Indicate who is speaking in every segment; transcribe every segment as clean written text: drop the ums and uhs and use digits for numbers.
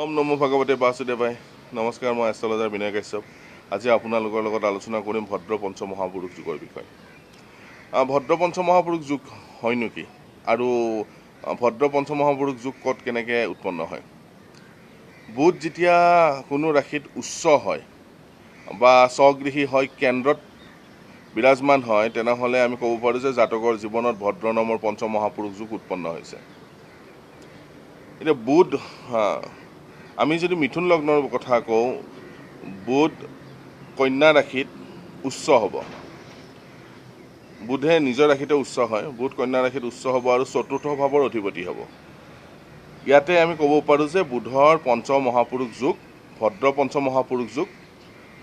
Speaker 1: ওম নমো ভগৱতে বাসুদেৱায়। নমস্কাৰ, মই এষ্ট্ৰলজাৰ বিনয় কাশ্যপ। আজি আপোনালোকৰ লগত আলোচনা কৰিম ভদ্ৰ পঞ্চমহাপুৰুষ যুগৰ বিষয়ে। ভদ্ৰ পঞ্চমহাপুৰুষ যুগ হয় নেকি, আৰু ভদ্ৰ পঞ্চমহাপুৰুষ যুগ ক'ত কেনেকৈ উৎপন্ন হয়? বুধ যেতিয়া কোনো ৰাশিত উচ্চ হয় বা স্বগৃহী হয়, কেন্দ্ৰত বিৰাজমান হয়, তেনেহ'লে আমি ক'ব পাৰোঁ যে জাতকৰ জীৱনত ভদ্ৰ নামৰ পঞ্চমহাপুৰুষ যুগ উৎপন্ন হৈছে। এতিয়া বুধ, আমি যদি মিথুন লগ্নৰ কথা কওঁ, বুধ কন্যা ৰাশিত উচ্চ হ'ব। বুধে নিজৰ ৰাশিতে উচ্চ হয়, বুধ কন্যা ৰাশিত উচ্চ হ'ব আৰু চতুৰ্থ ভাৱৰ অধিপতি হ'ব। ইয়াতে আমি ক'ব পাৰোঁ যে বুধৰ পঞ্চমহাপুৰুষ যুগ, ভদ্ৰ পঞ্চমহাপুৰুষ যুগ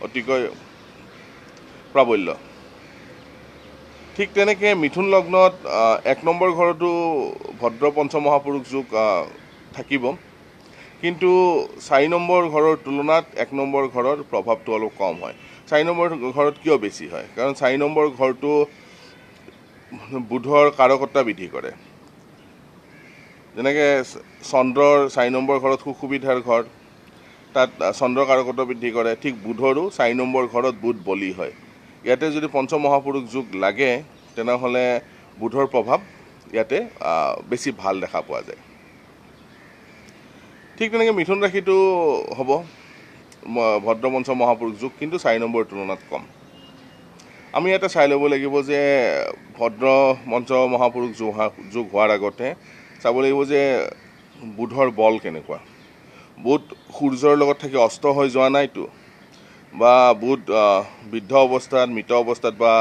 Speaker 1: অতিকৈ প্ৰাবল্য। ঠিক তেনেকৈ মিথুন লগ্নত 1 নম্বৰ ঘৰতো ভদ্ৰ পঞ্চমহাপুৰুষ যুগ থাকিব, কিন্তু 4 নম্বৰ ঘৰৰ তুলনাত 1 নম্বৰ ঘৰৰ প্ৰভাৱটো অলপ কম হয়। 4 নম্বৰ ঘৰত কিয় বেছি হয়? কাৰণ 4 নম্বৰ ঘৰটো বুধৰ কাৰকত্বা বৃদ্ধি কৰে। যেনেকৈ চন্দ্ৰৰ 4 নম্বৰ ঘৰত সুখ সুবিধাৰ ঘৰ, তাত চন্দ্ৰৰ কাৰকত্বা বৃদ্ধি কৰে। ঠিক বুধৰো 4 নম্বৰ ঘৰত বুধ বলি হয়। ইয়াতে যদি পঞ্চমহাপুৰুষ যুগ লাগে, তেনেহ'লে বুধৰ প্ৰভাৱ ইয়াতে বেছি ভাল দেখা পোৱা যায়। ঠিক তেনেকৈ মিথুন ৰাশিটো হ'ব ভদ্ৰ পঞ্চমহাপুৰুষ যুগ, কিন্তু 4 নম্বৰৰ তুলনাত কম। আমি ইয়াতে চাই ল'ব লাগিব যে ভদ্ৰ পঞ্চমহাপুৰুষ যুগ হোৱাৰ আগতে চাব লাগিব যে বুধৰ বল কেনেকুৱা। বুধ সূৰ্যৰ লগত থাকি অস্ত হৈ যোৱা নাইতো, বা বুধ বৃদ্ধ অৱস্থাত, মৃত অৱস্থাত বা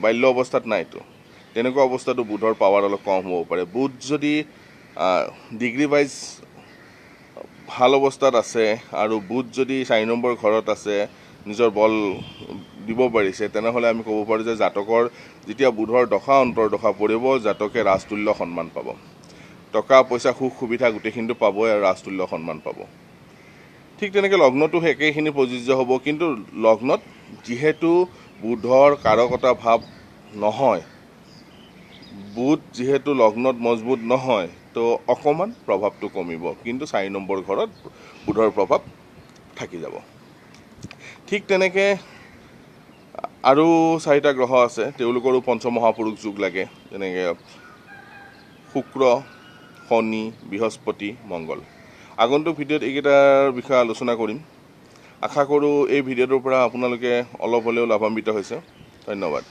Speaker 1: বাল্য অৱস্থাত নাইতো। তেনেকুৱা অৱস্থাতো বুধৰ পাৱাৰ অলপ কম হ'ব পাৰে। বুধ যদি ডিগ্ৰী ৱাইজ ভাল অৱস্থাত আছে আৰু বুধ যদি 4 নম্বৰ ঘৰত আছে, নিজৰ বল দিব পাৰিছে, তেনেহ'লে আমি ক'ব পাৰোঁ যে জাতকৰ যেতিয়া বুধৰ দশা অন্তৰ্দশা পৰিব, জাতকে ৰাজতুল্য সন্মান পাব। টকা পইচা সুখ সুবিধা গোটেইখিনিটো পাবই আৰু ৰাজতুল্য সন্মান পাব। ঠিক তেনেকৈ লগ্নটো একেখিনি প্ৰযোজ্য হ'ব, কিন্তু লগ্নত যিহেতু বুধৰ কাৰকতা ভাৱ নহয়, বুধ যিহেতু লগ্নত মজবুত নহয়, তো অকণমান প্ৰভাৱটো কমিব, কিন্তু 4 নম্বৰ ঘৰত বুধৰ প্ৰভাৱ থাকি যাব। ঠিক তেনেকৈ আৰু 4টা গ্ৰহ আছে, তেওঁলোকৰো পঞ্চমহাপুৰুষ যুগ লাগে, যেনেকৈ শুক্ৰ, শনি, বৃহস্পতি, মংগল। আগন্তুক ভিডিঅ'ত এইকেইটাৰ বিষয়ে আলোচনা কৰিম। আশা কৰোঁ এই ভিডিঅ'টোৰ পৰা আপোনালোকে অলপ হ'লেও লাভান্বিত হৈছে। ধন্যবাদ।